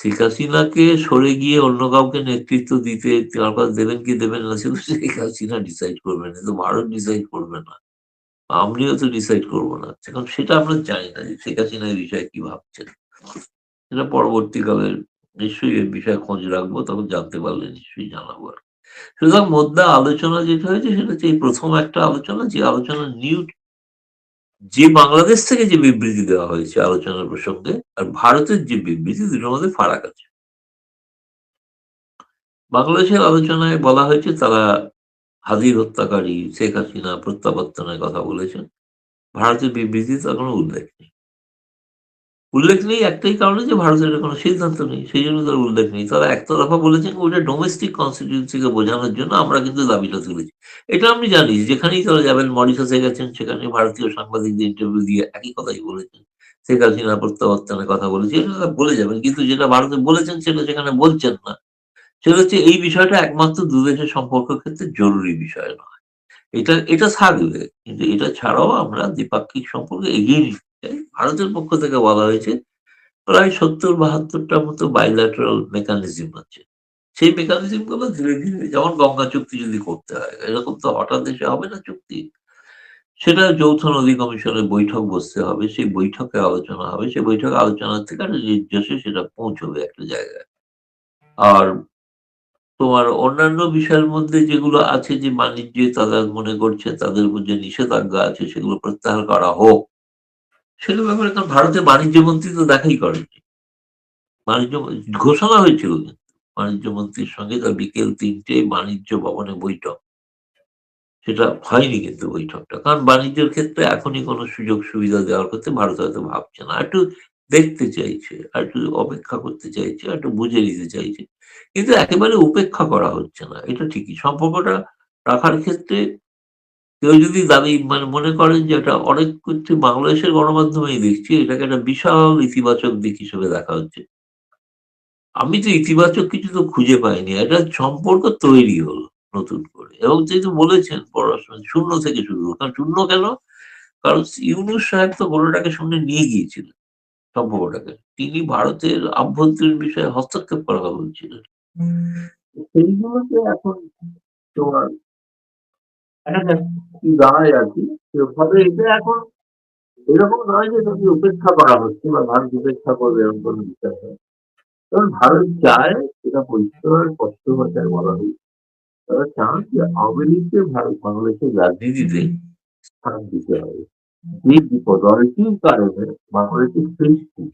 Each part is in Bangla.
শেখ হাসিনাকে সরে গিয়ে অন্য কাউকে নেতৃত্ব দিতে কারবার দেবেন কি দেবেন না সেটা শেখ হাসিনা ডিসাইড করবেন, কিন্তু ভারত ডিসাইড করবে না, আমরাও তো ডিসাইড করবো না। এখন সেটা আমরা জানি না যে শেখ হাসিনা এই বিষয়ে কি ভাবছেন। সেটা পরবর্তীকালে নিশ্চয়ই এই বিষয়ে খোঁজ রাখবো, তখন জানতে পারলে নিশ্চয়ই জানাবো। আর সুতরাং মোদ্দা আলোচনা যেটা হয়েছে সেটা হচ্ছে এই প্রথম একটা আলোচনা, যে আলোচনা যে বাংলাদেশ থেকে যে বিবৃতি দেওয়া হয়েছে আলোচনার প্রসঙ্গে আর ভারতের যে বিবৃতি, দুটোর মধ্যে ফারাক আছে। বাংলাদেশের আলোচনায় বলা হয়েছে তারা হাদির হত্যাকারী শেখ হাসিনা প্রত্যাবর্তনের কথা বলেছেন। ভারতের বিবৃতিতে তার কোনো উল্লেখ নেই। উল্লেখ নেই একটাই কারণে, যে ভারতের এটা কোনো সিদ্ধান্ত নেই, সেই জন্য তার উল্লেখ নেই। তারা একতরফা বলেছেন ওইটা ডোমেস্টিক কনস্টিটিউন্সিকে বোঝানোর জন্য আমরা কিন্তু দাবিটা তুলেছি। এটা আপনি জানি যেখানেই তারা যাবেন, মরিশাসে গেছেন সেখানে ভারতীয় সাংবাদিকদের ইন্টারভিউ দিয়ে একই কথাই বলেছেন। শেখ হাসিনা প্রত্যাবর্তনের কথা বলেছি, এটা তারা বলে যাবেন, কিন্তু যেটা ভারতে বলেছেন সেটা সেখানে বলছেন না। সেটা হচ্ছে এই বিষয়টা একমাত্র দুদেশের সম্পর্কের ক্ষেত্রে জরুরি বিষয় নয়। এটা এটা থাকবে, কিন্তু এটা ছাড়াও আমরা দ্বিপাক্ষিক সম্পর্ক এগিয়ে নিতে চাই। ভারতের পক্ষ থেকে বলা হয়েছে প্রায় ৭০-৭২টার মতো বাইল্যাটারাল মেকানিজম আছে। সেই মেকানিজম গুলো ধীরে ধীরে, যেমন গঙ্গা চুক্তি যদি করতে হয়, এরকম তো হঠাৎ দেশে হবে না চুক্তি। সেটা যৌথ নদী কমিশনের বৈঠক বসতে হবে, সেই বৈঠকে আলোচনা হবে, সেই বৈঠকে আলোচনা থেকে একটা নির্দেশে সেটা পৌঁছবে একটা জায়গায়। আর তোমার অন্যান্য বিষয়ের মধ্যে যেগুলো আছে, যে বাণিজ্যে তারা মনে করছে তাদের উপর যে নিষেধাজ্ঞা আছে সেগুলো প্রত্যাহার করা হোক, সেগুলো ব্যাপারে কারণ ভারতের বাণিজ্য মন্ত্রী তো দেখাই করেনি। বাণিজ্য ঘোষণা হয়েছিল, কিন্তু বাণিজ্য মন্ত্রীর সঙ্গে তার বিকেল ৩টেয় বাণিজ্য ভবনে বৈঠক, সেটা হয়নি কিন্তু বৈঠকটা। কারণ বাণিজ্যের ক্ষেত্রে এখনই কোনো সুযোগ সুবিধা দেওয়ার ক্ষেত্রে ভারত হয়তো ভাবছে না, একটু দেখতে চাইছে, আর একটু অপেক্ষা করতে চাইছে, একটু বুঝে নিতে চাইছে, কিন্তু একেবারে উপেক্ষা করা হচ্ছে না। এটা ঠিকই, সম্পর্কটা রাখার ক্ষেত্রে কেউ যদি দাবি মনে করেন যে এটা অনেক কিছু বাংলাদেশের গণমাধ্যমেই দেখছি এটাকে একটা বিশাল ইতিবাচক দিক হিসেবে দেখা হচ্ছে। আমি তো ইতিবাচক কিছু তো খুঁজে পাইনি। একটা সম্পর্ক তৈরি হলো নতুন করে, এবং যেহেতু বলেছেন পড়াশোনা শূন্য থেকে শুরু হলো। কারণ শূন্য কেন? কারণ ইউনূস সাহেব তো গোটাটাকে সামনে নিয়ে গিয়েছিলেন সম্পর্কটাকে। তিনি ভারতের আভ্যন্তরীণ বিষয়ে হস্তক্ষেপ করার কথা বলছিলেন। সেইগুলোকে এখন তোমার একটা কি দাঁড়ায় আর কি, ফলে এটা এখন এরকম নয় যে তাকে উপেক্ষা করা হচ্ছে বা ভারত উপেক্ষা করবে, এরকম কোনো বিষয় নয়। কারণ ভারত চায়, এটা পরিষ্কার স্পষ্ট ভাষায় বলা হয়েছে, তারা চান যে আওয়ামী লীগকে ভারত বাংলাদেশের রাজনীতিতে স্থান দিতে হবে। যে দলটির কারণে বাংলাদেশের সৃষ্টি,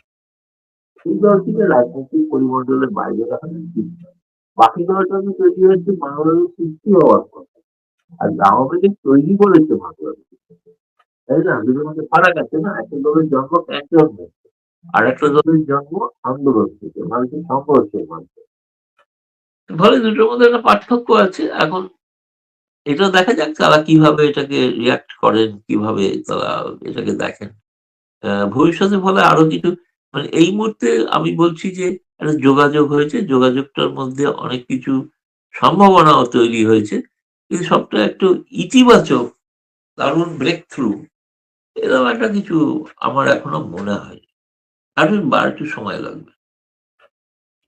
সেই দলটিকে রাজনৈতিক পরিমণ্ডলের বাইরে রাখা উচিত নয়। বাকি দলটা তো তৈরি হয়েছে বাংলাদেশের সৃষ্টি হওয়ার কথা, আর আওয়ামী লীগ তৈরি করেছে বাংলাদেশ, তাই না? দুটোর মধ্যে ফারাক আছে না? একটা দলের জন্ম ক্যান্টনমেন্টে, আর একটা দলের জন্ম আন্দোলন থেকে, মানুষের সংঘর্ষের মাধ্যমে। ফলে দুটোর মধ্যে একটা পার্থক্য আছে। এখন এটা দেখা যাক তারা কিভাবে এটাকে রিঅ্যাক্ট করেন, কিভাবে তারা এটাকে দেখেন। ভবিষ্যতে ফলে আরো কিছু, এই মুহূর্তে আমি বলছি যে একটা যোগাযোগ হয়েছে, যোগাযোগটার মধ্যে অনেক কিছু সম্ভাবনাও তৈরি হয়েছে। কিন্তু সবটা একটু ইতিবাচক, দারুণ ব্রেক থ্রু, এরকম একটা কিছু আমার এখনো মনে হয়। আরেকটু সময় লাগবে।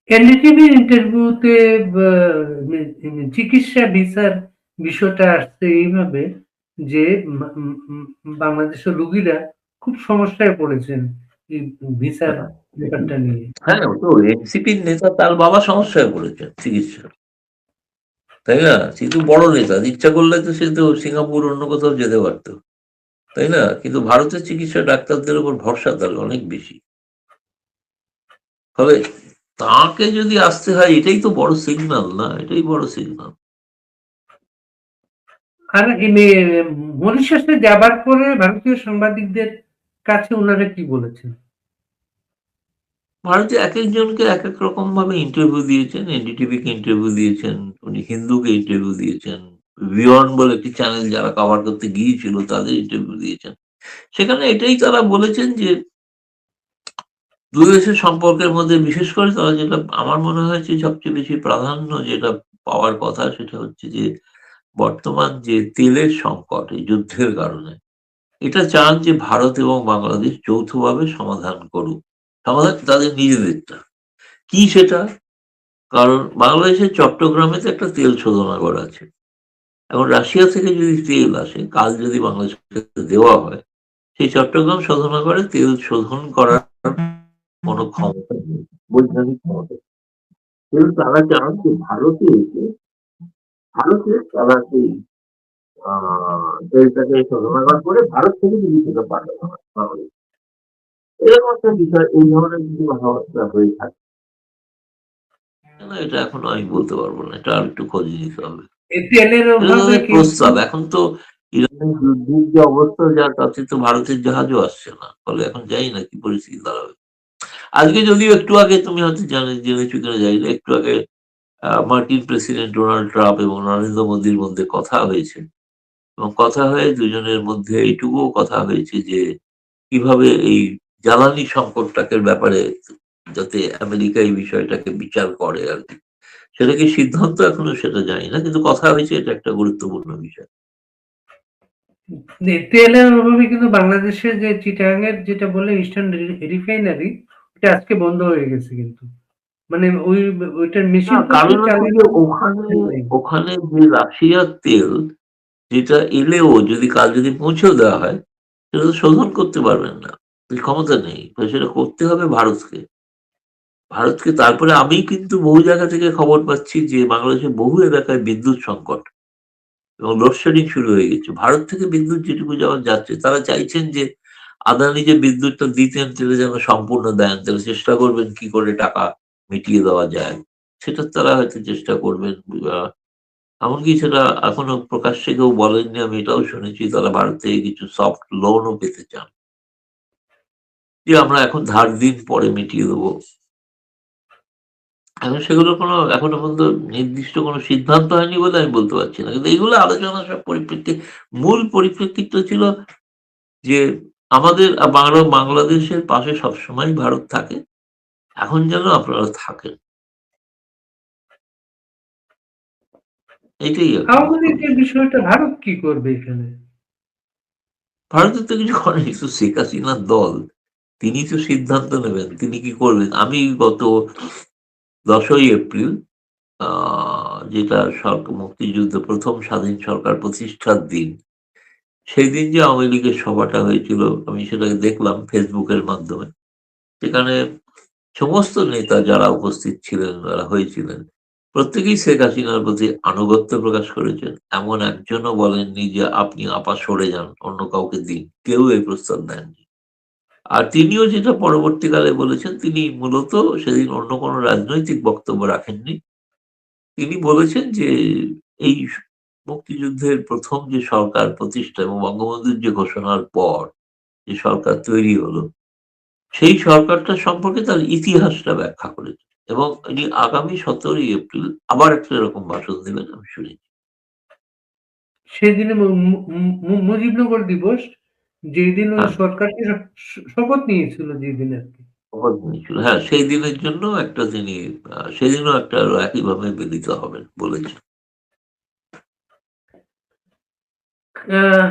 এনডিটিভির ইন্টারভিউতে চিকিৎসা ভিসার বিষয়টা আসছে এইভাবে যে বাংলাদেশের রোগীরা খুব সমস্যায় পড়েছেন এই ভিসার ব্যাপারটা নিয়ে। হ্যাঁ, তো এনসিপির নেতা তার বাবা সমস্যায় পড়েছেন চিকিৎসা, তাই না? কিন্তু বড় নেতা, ইচ্ছা করলে তো সে তো সিঙ্গাপুর অন্য কোথাও যেতে পারতো, তাই না? কিন্তু ভারতের চিকিৎসা ডাক্তারদের উপর ভরসা তার অনেক বেশি। ফলে তাকে যদি আসতে হয়, এটাই তো বড় সিগন্যাল, না? এটাই বড় সিগন্যাল। আর মরিশাসে যাবার পরে ভারতীয় সাংবাদিকদের কাছে ওনারা কি বলেছেন? ভারতে একেকজনকে একেক রকম ভাবে ইন্টারভিউ দিয়েছেন। এনডিটিভিকে ইন্টারভিউ দিয়েছেন, উনি হিন্দুকে ইন্টারভিউ দিয়েছেন, ভিওন বলে একটি চ্যানেল যারা কভার করতে গিয়েছিল তাদের ইন্টারভিউ দিয়েছেন। সেখানে এটাই তারা বলেছেন যে দুই দেশের সম্পর্কের মধ্যে বিশেষ করে তারা যেটা আমার মনে হয়েছে সবচেয়ে বেশি প্রাধান্য যেটা পাওয়ার কথা, সেটা হচ্ছে যে বর্তমান যে তেলের সংকট এই যুদ্ধের কারণে, এটা চান যে ভারত এবং বাংলাদেশ যৌথভাবে সমাধান করুক। সমাধান তাদের নিজেদেরটা। কি সেটা? কারণ বাংলাদেশের চট্টগ্রামে তো একটা তেল শোধনাগার আছে। এখন রাশিয়া থেকে যদি তেল আসে, কাল যদি বাংলাদেশকে দেওয়া হয়, সেই চট্টগ্রাম শোধনাগারে তেল শোধন করার কোনো ক্ষমতা নেই, বৈজ্ঞানিক ক্ষমতা। তেল তারা চান যে ভারতে এসে, ভারতে তারা সেই তেলটাকে শোধনাগার করে ভারত থেকে যদি সেটা পাঠানো হয় বাংলাদেশ। এরকম একটা বিষয়, এই ধরনের কিছু কথাবার্তা হয়ে থাকে। না, এটা এখনো আমি বলতে পারবো না। এটা আরেকটু খোঁজ নিতে হবে। এই তেলের এটা অভাবে তাদের কিন্তু প্রস্তাব। এখন তো ইরানের যুদ্ধের যে অবস্থা, যা তাতে তো ভারতের জাহাজও আসছে না। ফলে এখন জানি না কি পরিস্থিতি দাঁড়াবে। আজকে যদিও একটু আগে তুমি হয়তো জেনেছো কিনা জানি না, একটু আগে মার্কিন প্রেসিডেন্ট ডোনাল্ড ট্রাম্প এবং নরেন্দ্র মোদীর মধ্যে কথা হয়েছে। এবং কথা হয়ে দুজনের মধ্যে এইটুকুও কথা হয়েছে যে কিভাবে এই জ্বালানি সংকটটাকে ব্যাপারে যাতে আমেরিকা এই বিষয়টাকে বিচার করে আর কি। সেটা কি সিদ্ধান্ত এখনো সেটা জানি না, কিন্তু কথা হয়েছে, এটা একটা গুরুত্বপূর্ণ বিষয়। তেলের অভাবে কিন্তু বাংলাদেশের যে চিটাগাং এর যেটা বলে ইস্টার্ন রিফাইনারি, ওটা আজকে বন্ধ হয়ে গেছে কিন্তু। মানে ওইটার না, মেশিনপত্র কারণ হচ্ছে যে চালানোর ওখানে নাই। ওখানে যে রাশিয়ার তেল যেটা এলেও যদি কাল যদি পৌঁছেও দেওয়া হয়, সেটা তো শোধন করতে পারবেন না, এই ক্ষমতা নেই। তো সেটা করতে হবে ভারতকে। ভারতকে তারপরে আমি কিন্তু বহু জায়গা থেকে খবর পাচ্ছি যে বাংলাদেশের বহু এলাকায় বিদ্যুৎ সংকট এবং লোডশেডিং শুরু হয়ে গেছে। ভারত থেকে বিদ্যুৎ যেটুকু যাওয়া যাচ্ছে, তারা চাইছেন যে আদানি যে বিদ্যুৎটা দিতেন সেটা যেন সম্পূর্ণ দেন। তাহলে চেষ্টা করবেন কি করে টাকা মিটিয়ে দেওয়া যায়। সেটা তারা হয়তো চেষ্টা করবেন। আহ, এমনকি সেটা এখনো প্রকাশ্যে কেউ বলেননি, আমি এটাও শুনেছি তারা ভারত থেকে কিছু সফট লোনও পেতে চান, যে আমরা এখন ধার দিন পরে মিটিয়ে দেবো। এখন সেগুলোর কোনো এখনো পর্যন্ত নির্দিষ্ট কোনো সিদ্ধান্ত হয়নি বলে আমি বলতে পারছি না। কিন্তু এইগুলো আলোচনা সব পরিপ্রেক্ষিতে, মূল পরিপ্রেক্ষিতটা ছিল যে আমাদের বাংলাদেশের পাশে সবসময় ভারত থাকে। এখন যেন আপনারা থাকেন। এটাই আরকি আওয়ামী মুখ্য লীগের বিষয়। বিষয়টা ভারত কি করবে এখানে? ভারতের তো কিছু করেনি, তো শেখ হাসিনার দল। তিনি তো সিদ্ধান্ত নেবেন, তিনি কি করবেন। আমি গত ১০ই এপ্রিল যেটা মুক্তিযুদ্ধ প্রথম স্বাধীন সরকার প্রতিষ্ঠার দিন, সেই দিন যে আওয়ামী লীগের সভাটা হয়েছিল, আমি সেটাকে দেখলাম ফেসবুকের মাধ্যমে। সেখানে সমস্ত নেতা যারা উপস্থিত ছিলেন, যারা হয়েছিলেন, প্রত্যেকেই শেখ হাসিনার প্রতি আনুগত্য প্রকাশ করেছেন। এমন একজনও বলেননি যে আপনি আপা সরে যান, অন্য কাউকে দিন। কেউ এই প্রস্তাব দেননি। আর তিনিও যেটা পরবর্তীকালে বলেছেন, তিনি মূলত সেদিন অন্য কোনো রাজনৈতিক বক্তব্য রাখেননি। তিনি বলেছেন যে এই মুক্তিযুদ্ধের প্রথম যে সরকার প্রতিষ্ঠা এবং বঙ্গবন্ধুর যে ঘোষণার পর যে সরকার তৈরি হলো, সেই সরকারটা সম্পর্কে তার ইতিহাসটা ব্যাখ্যা করেছেন। এবং ইনি আগামী ১৭ই এপ্রিল আবার একটা এরকম ভাষণ দেবেন আমি শুনেছি। সেদিনে মুজিবনগর দিবস, যেদিন ওই হ্যাঁ, সরকারটি শপথ নিয়েছিল যেদিন আরকি। শপথ নিয়েছিল। হ্যাঁ, সেই দিনের জন্য একটা তিনি সেদিনও একটা একইভাবে মিলিত হবেন বলেছেন। আহ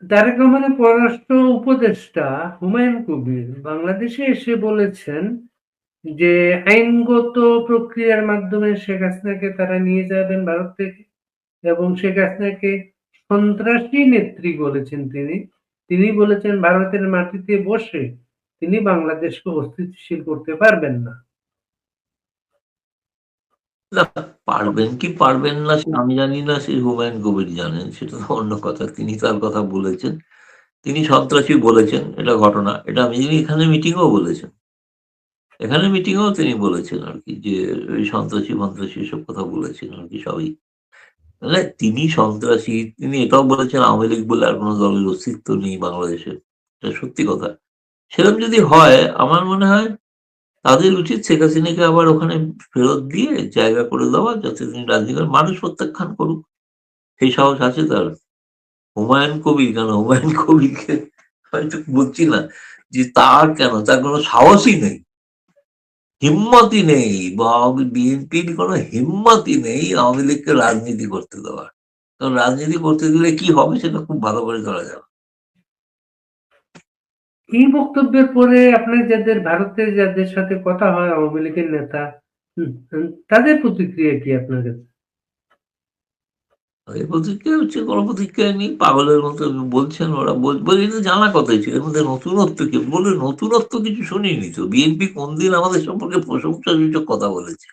তারেক রহমানের পররাষ্ট্র উপদেষ্টা হুমায়ুন কবির বাংলাদেশে এসে বলেছেন যে আইনগত প্রক্রিয়ার মাধ্যমে শেখ হাসিনাকে তারা নিয়ে যাবেন ভারত থেকে, এবং শেখ হাসিনাকে সন্ত্রাসী নেত্রী বলেছেন তিনি। তিনি বলেছেন ভারতের মাটিতে বসে তিনি বাংলাদেশকে অস্থিতিশীল করতে পারবেন না। না, পারবেন কি পারবেন না সে আমি জানি না, সে হুমায়ুন কবির জানেন, সেটা তো অন্য কথা। তিনি তার কথা বলেছেন। তিনি সন্ত্রাসী বলেছেন, এটা ঘটনা। এটা আমি জানি, এখানে মিটিংয়েও বলেছেন। এখানে মিটিংয়েও তিনি বলেছেন আরকি যে ওই সন্ত্রাসী-ফন্ত্রাসী এসব কথা বলেছেন আরকি সবই। মানে তিনি সন্ত্রাসী, তিনি এটাও বলেছেন আওয়ামী লীগ বলে আর কোন দলের অস্তিত্ব নেই বাংলাদেশে। এটা সত্যি কথা। সেরকম যদি হয়, আমার মনে হয় তাদের উচিত শেখ হাসিনাকে আবার ওখানে ফেরত দিয়ে জায়গা করে দেওয়া, যাতে তিনি রাজনীতি করেন। মানুষ প্রত্যাখ্যান করুক। সেই সাহস আছে তার। হুমায়ুন কবির কেন? হুমায়ুন কবিরকে হয়তো বুঝছি না যে তার কেন? তার কোন সাহসই নেই। হিম্মতই নেই, বা বিএনপির কোনো হিম্মতই নেই আওয়ামী লীগকে রাজনীতি করতে দেওয়ার। কারণ রাজনীতি করতে দিলে কি হবে সেটা খুব ভালো করে ধরা যাবে। এই বক্তব্যের পরে আপনার ভারতের যাদের সাথে কথা হয় আওয়ামী লীগের নেতা, তাদের প্রতিক্রিয়া কি আপনার কাছে? এই প্রতিক্রিয়া হচ্ছে কোনো প্রতিক্রিয়া নেই, পাগলের মতো বলছেন ওরা। বলি তো জানা কথাই ছিল, এর মধ্যে নতুনত্ব কি? বলে নতুনত্ব কিছু শুনিনি তো। বিএনপি কোন দিন আমাদের সম্পর্কে প্রশংসাসূচক কথা বলেছে?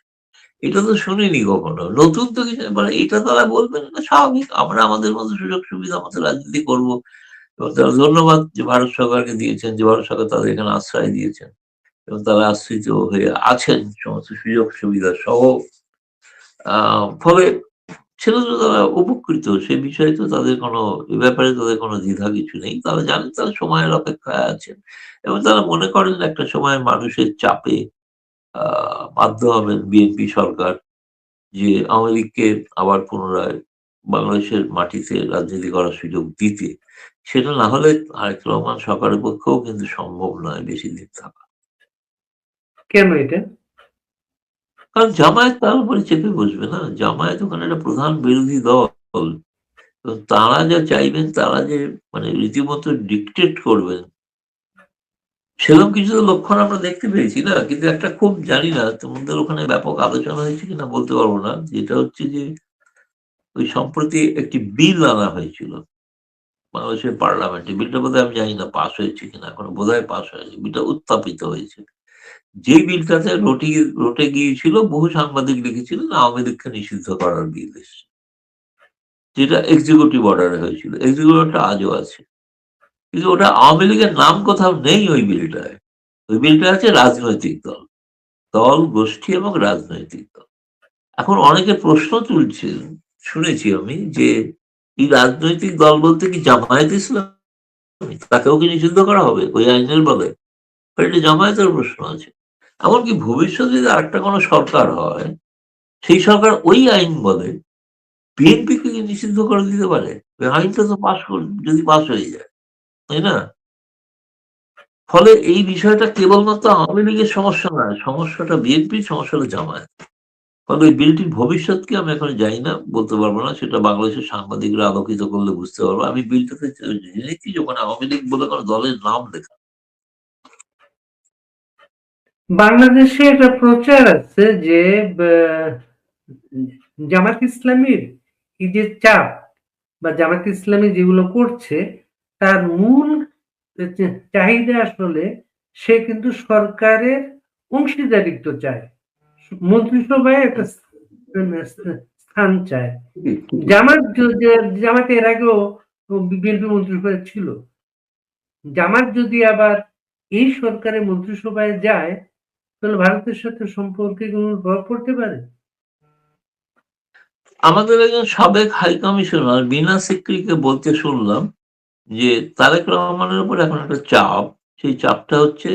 এটা তো শুনিনি কখনো। নতুন তো কিছু মানে এটা তারা বলবেন না, স্বাভাবিক। আমরা আমাদের মতো সুযোগ সুবিধা মতো রাজনীতি করব। এবং তারা ধন্যবাদ যে ভারত সরকারকে দিয়েছেন, যে ভারত সরকার তাদের এখানে আশ্রয় দিয়েছেন এবং তারা আশ্রিত হয়ে আছেন সমস্ত সুযোগ সুবিধা সহ। ফলে সেটা তো তারা উপকৃত। সে বিষয়ে তো তাদের কোনো, এ ব্যাপারে তাদের কোনো দ্বিধা কিছু নেই। তারা জানেন তারা সময়ের অপেক্ষায় আছেন এবং তারা মনে করেন একটা সময় মানুষের চাপে আ বাধ্য হবেন বিএনপি সরকার যে আওয়ামী লীগকে আবার পুনরায় বাংলাদেশের মাটিতে রাজনীতি করার সুযোগ দিতে। সেটা না হলে তারেক রহমান সরকারের পক্ষেও কিন্তু সম্ভব নয় বেশিদিন থাকা। কেন এটা? কারণ জামায়াত তার উপরে চেপে বসবে না? জামায়াত ওখানে একটা প্রধান বিরোধী দল। তো তারা যা চাইবেন, তারা যে মানে রীতিমতো ডিকটেট করবেন, সেরকম কিছু তো লক্ষণ আমরা দেখতে পেয়েছি না? কিন্তু একটা খুব জানি না তোমাদের ওখানে ব্যাপক আলোচনা হয়েছে কিনা বলতে পারব না। যেটা হচ্ছে যে ওই সম্প্রতি একটি বিল আনা হয়েছিল বাংলাদেশের পার্লামেন্টে। বিলটা বোধহয় আমি জানি না পাস হয়েছে কিনা, এখনো বোধহয় পাস হয়নি। বিলটা উত্থাপিত হয়েছে। যে বিলটাতে রটে গিয়েছিল, বহু সাংবাদিক লিখেছিলেন আওয়ামী লীগকে নিষিদ্ধ করার বিল এসছে। যেটা এক্সিকিউটিভ অর্ডারে হয়েছিল। এক্সিকিউটিভ অর্ডারটা আজও আছে। কিন্তু ওটা আওয়ামী লীগের নাম কোথাও নেই ওই বিলটায়। ওই বিলটায় আছে রাজনৈতিক দল। দল, গোষ্ঠী এবং রাজনৈতিক দল। এখন অনেকে প্রশ্ন তুলছেন, শুনেছি আমি, যে এই রাজনৈতিক দল বলতে কি জামায়াতে ইসলামী? তাকেও কি নিষিদ্ধ করা হবে ওই আইনের বলে? এটা জামায়াতের প্রশ্ন আছে। এমনকি ভবিষ্যতে যদি আরেকটা কোনো সরকার হয়, সেই সরকার ওই আইন বলে বিএনপিকে কি নিষিদ্ধ করে দিতে পারে? ওই আইনটা তো যদি পাস হয়ে যায়, তাই না? ফলে এই বিষয়টা কেবলমাত্র আওয়ামী লীগের সমস্যা নয়, সমস্যাটা বিএনপির, সমস্যাটা জামায়াত। ফলে ওই বিলটির ভবিষ্যৎ কি আমি এখন জানি না, বলতে পারব না। সেটা বাংলাদেশের সাংবাদিকরা আলোকিত করলে বুঝতে পারবো। আমি বিলটাতে জেনেছি যে ওখানে আওয়ামী লীগ বলে কোনো দলের নাম লেখা। বাংলাদেশে একটা প্রচার আছে যে জামাত ইসলামীর এই যে চাপ বা জামাত ইসলামী যেগুলো করছে তার মূল চাহিদা আসলে সে কিন্তু সরকারের অংশীদারিত্ব চায়, মন্ত্রিসভায় একটা স্থান চায়। ঠিকই, ঠিকই। জামাত এর আগেও বিএনপি মন্ত্রিসভায় ছিল। জামাত যদি আবার এই সরকারের মন্ত্রিসভায় যায় তাহলে ভারতের সাথে সম্পর্কে কোনো প্রভাব পড়তে পারে? আমাদের একজন সাবেক হাই কমিশনার বিনা সিকরিকে বলতে শুনলাম যে তারেক রহমানের উপর এখন একটা চাপ। সেই চাপটা হচ্ছে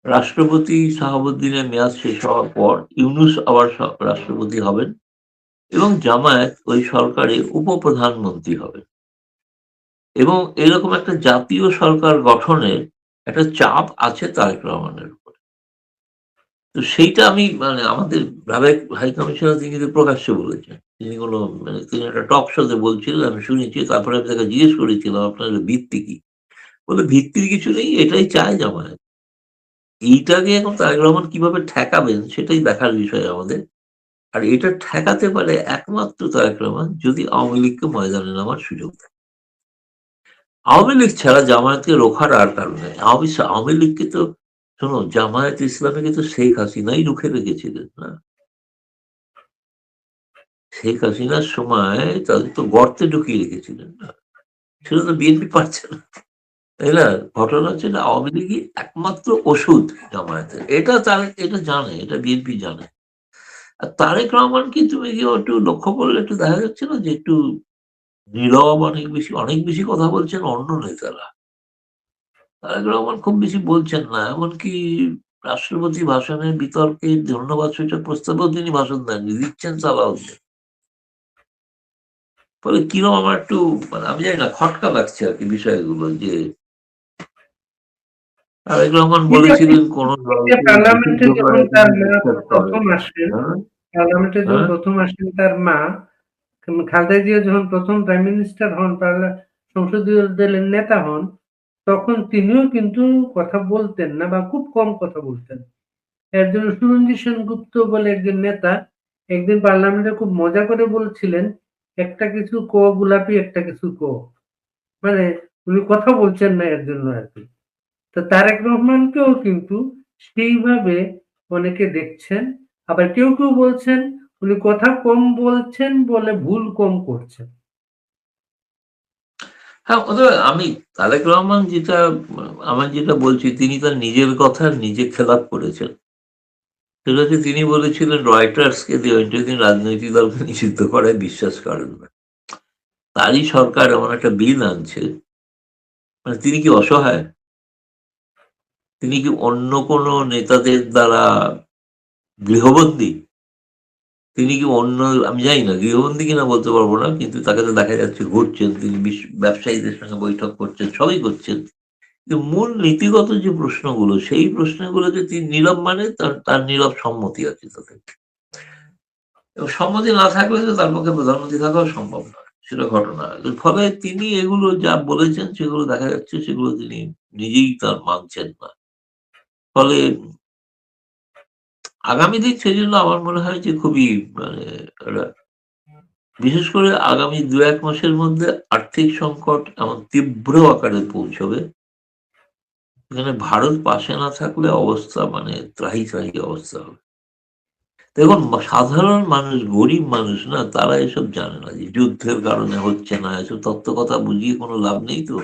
রাষ্ট্রপতি শাহাবুদ্দিনের মেয়াদ শেষ হওয়ার পর ইউনূস আবার রাষ্ট্রপতি হবেন এবং জামায়াত ওই সরকারে উপপ্রধানমন্ত্রী হবে এবং এরকম একটা জাতীয় সরকার গঠনের একটা চাপ আছে তারেক রহমানের উপর। তো সেইটা আমি মানে আমাদের সাবেক হাই কমিশনার তিনি কিন্তু প্রকাশ্যে বলেছেন। তিনি কোনো মানে তিনি একটা টক শোতে বলছিলেন, আমি শুনেছি। তারপরে আমি তাকে জিজ্ঞেস করেছিলাম, "আপনার ভিত্তি কি?" বলল, "ভিত্তির কিছু নেই, এটাই চায় জামায়াত।" এইটাকে এখন তারেক রহমান কিভাবে ঠেকাবেন সেটাই দেখার বিষয় আমাদের। আর এটা ঠেকাতে পারে একমাত্র তারেক রহমান যদি আওয়ামী লীগকে ময়দানে নামার সুযোগ দেয়। আওয়ামী লীগ ছাড়া জামায়াতকে রোখার আর কারণ নেই। আওয়ামী লীগকে তো শোনো, জামায়াত ইসলামীকে তো শেখ হাসিনাই রুখে রেখেছিলেন না? শেখ হাসিনার সময় তাদের তো গর্তে ঢুকিয়ে রেখেছিলেন না? সেটা তো বিএনপি পারছে না, তাই না? ঘটনা হচ্ছে যে আওয়ামী লীগই একমাত্র ওষুধ জামায়াতের। এটা জানে, এটা বিএনপি জানে। আর তারেক রহমানকে তুমি কি একটু লক্ষ্য করলে একটু দেখা যাচ্ছে না যে একটু নীরব, অনেক বেশি কথা বলছেন অন্য নেতারা। তারেক রহমান খুব বেশি বলছেন না। এমনকি রাষ্ট্রপতি ভাষণের বিতর্কে ধন্যবাদ সূচক প্রস্তাবেও তিনি ভাষণ দেননি। দিচ্ছেন সালাউদ্দিন। ফলে কিরকম আমার একটু মানে আমি জানি না, খটকা লাগছে আরকি বিষয়গুলো যে তারেক রহমান এই যে বলেছিলেন কোন এই যে দলকে নিষিদ্ধ পার্লামেন্টে যখন করা তার তিনি মা বিশ্বাস করেন প্রথম না। আসেন, হ্যাঁ? পার্লামেন্টে যখন হ্যাঁ? প্রথম আসেন তার মা খালেদা জিয়া যখন প্রথম প্রাইম মিনিস্টার হন, সংসদীয় দলের নেতা হন, তখন তিনিও কিন্তু কথা বলতেন না বা খুব কম কথা বলতেন। এর জন্য সুরঞ্জিত সেনগুপ্ত বলে একজন নেতা একদিন পার্লামেন্টে খুব মজা করে বলছিলেন, "একটা কিছু ক গোলাপি, একটা কিছু ক।" মানে উনি কথা বলছেন না এর জন্য আরকি। তো তারেক রহমানকেও কিন্তু সেইভাবে অনেকে দেখছেন। আবার কেউ বলছেন উনি কথা কম বলছেন বলে ভুল কম করছেন। হ্যাঁ, আমি তারেক রহমান আমার যেটা বলছি তিনি তার নিজের কথা নিজে খেলাপ করেছেন। সেটা হচ্ছে তিনি বলেছিলেন রয়টার্সকে দিয়ে তিনি রাজনৈতিক দলকে নিষিদ্ধ করায় বিশ্বাস করেন না। তারই সরকার এমন একটা বিল আনছে, মানে তিনি কি অসহায়? তিনি কি অন্য কোনো নেতাদের দ্বারা গৃহবন্দী? তিনি কি অন্য আমি জানি না গৃহবন্দী কিনা বলতে পারবো না। কিন্তু তাকে তো দেখা যাচ্ছে ঘুরছেন, তিনি ব্যবসায়ীদের সঙ্গে বৈঠক করছেন, সবই করছেন। কিন্তু মূল নীতিগত যে প্রশ্নগুলো, সেই প্রশ্নগুলোতে তিনি নীরব মানে তার নীরব সম্মতি আছে তাতে। এবং সম্মতি না থাকলে তো তার পক্ষে প্রধানমন্ত্রী থাকাও সম্ভব নয়। সেটা ঘটনা। এর ফলে তিনি এগুলো যা বলেছেন সেগুলো দেখা যাচ্ছে সেগুলো তিনি নিজেই তার মানছেন না। ফলে আগামী দিন সেজন্য আমার মনে হয় যে খুবই মানে একটা বিশেষ করে আগামী ২-১ মাসের মধ্যে আর্থিক সংকট এমন তীব্র আকারে পৌঁছবে, যেখানে ভারত পাশে না থাকলে অবস্থা মানে ত্রাহি অবস্থা হবে। দেখুন সাধারণ মানুষ, গরিব মানুষ না তারা এসব জানে না যে যুদ্ধের কারণে হচ্ছে না, এসব তত্ত্ব কথা বুঝিয়ে কোনো লাভ নেই তো।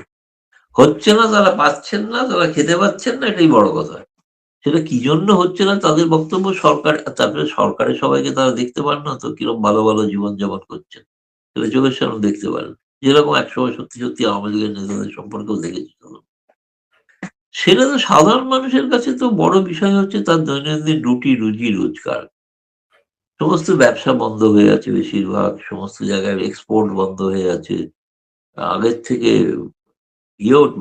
হচ্ছে না তারা পাচ্ছেন না, তারা খেতে পাচ্ছেন না এটাই বড় কথা। সেটা কি জন্য হচ্ছে না তাদের বক্তব্য সরকার তারপরে সরকারের সবাইকে তারা দেখতে পান না তো কিরকম ভালো জীবনযাপন করছেন। সেটা চোখের সামনে দেখতে পারেন। যেরকম একসময় সত্যি আওয়ামী লীগের নেতাদের সম্পর্কেও দেখেছি তখন। সেটা তো সাধারণ মানুষের কাছে তো বড় বিষয় হচ্ছে তার দৈনন্দিন রুজি রোজগার। সমস্ত ব্যবসা বন্ধ হয়ে আছে বেশিরভাগ। সমস্ত জায়গায় এক্সপোর্ট বন্ধ হয়ে আছে। আগের থেকে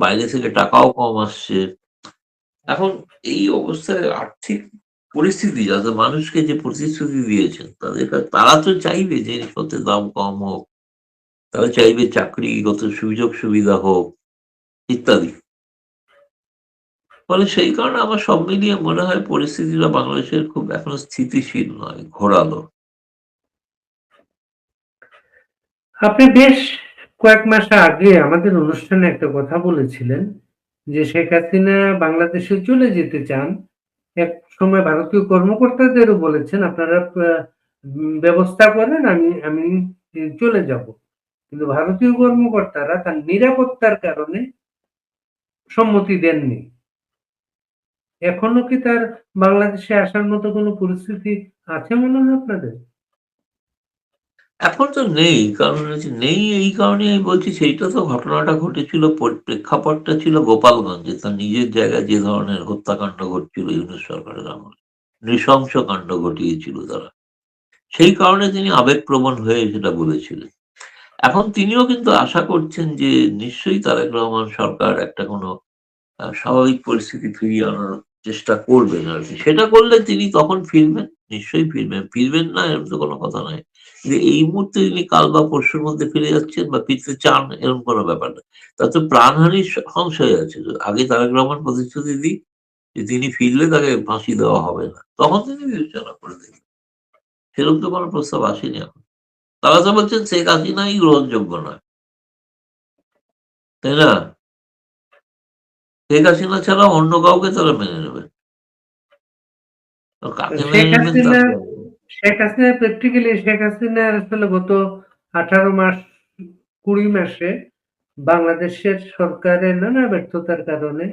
বাইরে থেকে টাকাও কম আসছে। এখন এই অবস্থায় আর্থিক পরিস্থিতি যাতে মানুষকে যে প্রতিশ্রুতি দিয়েছেন তারা তো চাইবে যে জিনিসপত্রের দাম কম হোক। তারা চাইবে চাকরিগত সুযোগ সুবিধা হোক ইত্যাদি। ফলে সেই কারণে আমার সব মিলিয়ে মনে হয় পরিস্থিতিটা বাংলাদেশের খুব এখনো স্থিতিশীল নয়, ঘোরালো। আপনি বেশ কয়েক মাস আগে আমাদের অনুষ্ঠানে একটা কথা বলেছিলেন যে শেখ হাসিনা বাংলাদেশে চলে যেতে চান। একসময় ভারতীয় কর্মকর্তাদেরও বলেছেন আপনারা ব্যবস্থা করেন আমি আমি চলে যাব। কিন্তু ভারতীয় কর্মকর্তারা তার নিরাপত্তার কারণে সম্মতি দেননি। এখনো কি তার বাংলাদেশে আসার মতো কোনো পরিস্থিতি আছে মনে হয় আপনাদের? এখন তো নেই। কারণ হচ্ছে নেই এই কারণেই আমি বলছি সেইটা তো ঘটনাটা ঘটেছিল প্রেক্ষাপটটা ছিল গোপালগঞ্জে। তার নিজের জায়গায় যে ধরনের হত্যাকাণ্ড ঘটছিল ইউনূস সরকারের আমলে। নৃশংস কাণ্ড ঘটিয়েছিল তারা। সেই কারণে তিনি আবেগপ্রবণ হয়ে সেটা বলেছিলেন। এখন তিনিও কিন্তু আশা করছেন যে নিশ্চয়ই তারেক রহমান সরকার একটা কোনো স্বাভাবিক পরিস্থিতি ফিরিয়ে আনার চেষ্টা করবেন আরকি। সেটা করলে তিনি তখন ফিরবেন, নিশ্চয়ই ফিরবেন। ফিরবেন না এরকম তো কোনো কথা নয়। যে এই মুহূর্তে তিনি কাল বা পরশুর মধ্যে ফিরে যাচ্ছেন বা ফিরতে চান এরকম কোনো ব্যাপার না। তার তো প্রাণহানির সংশয় আছে। আগে তারেক রহমান প্রতিশ্রুতি দিক যে তিনি ফিরলে তাকে ফাঁসি দেওয়া হবে না। তখন তিনি বিবেচনা করে দেখবেন। সেরকম তো কোনো প্রস্তাব আসেনি এখন। তারা তো বলছেন শেখ হাসিনাই গ্রহণযোগ্য নয়। তাই না? শেখ হাসিনা ছাড়া অন্য কাউকে তারা মেনে নেবে। তো তো কাকে মেনে নেবেন তা তো জানি না। শেখ হাসিনা প্র্যাকটিক্যালি শেখ হাসিনা আসলে গত ১৮ মাস ২০ মাসে বাংলাদেশের সরকারের নানা ব্যর্থতার কারণে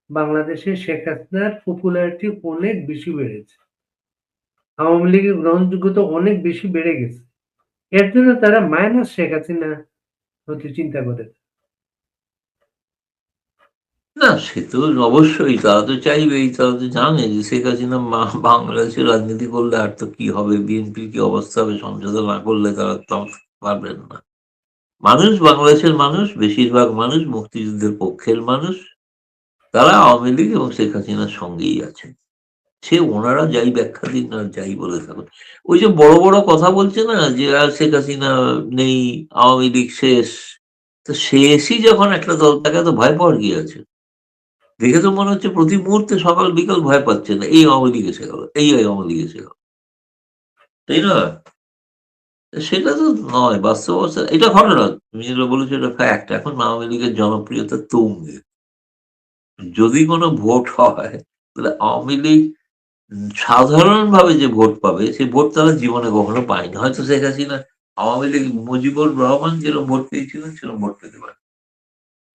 বাংলাদেশে শেখ হাসিনার পপুলারিটি অনেক বেশি বেড়েছে। আওয়ামী লীগের গ্রহণযোগ্যতা অনেক বেশি বেড়ে গেছে। এর জন্য তারা মাইনাস শেখ হাসিনা হতে চিন্তা করে। না সে তো অবশ্যই তারা তো চাইবেই। তারা তো জানে যে শেখ হাসিনা বাংলাদেশে রাজনীতি করলে আর তো কি হবে? বিএনপির কি অবস্থা হবে? সমঝোতা না করলে তারা তো পারবেন না। বাংলাদেশের মানুষ বেশিরভাগ মানুষ মুক্তিযুদ্ধের পক্ষের মানুষ। তারা আওয়ামী লীগ এবং শেখ হাসিনার সঙ্গেই আছেন। সে ওনারা যাই ব্যাখ্যা দিন আর যাই বলে থাকুন। ওই যে বড় কথা বলছে না যে শেখ হাসিনা নেই, আওয়ামী লীগ শেষ। তো শেষই যখন একটা দল তাকে এত ভয় পাওয়ার কি আছে? দেখে তো মনে হচ্ছে প্রতি মুহূর্তে সকাল বিকাল ভয় পাচ্ছেন, এই আওয়ামী লীগ এসে গেল, এই আওয়ামী লীগ এসে গেল, তাই না? সেটা তো নয়, বাস্তব অবস্থা এটা ঘটনা। তুমি যেটা বলেছো এটা ফ্যাক্ট। এখন আওয়ামী লীগের জনপ্রিয়তা তুঙ্গে। যদি কোনো ভোট হয় তাহলে আওয়ামী লীগ সাধারণভাবে যে ভোট পাবে সেই ভোট তারা জীবনে কখনো পায়নি। হয়তো শেখ হাসিনা আওয়ামী লীগ মুজিবুর রহমান যেরকম ভোট পেয়েছিলেন সেরকম ভোট পেতে পারে।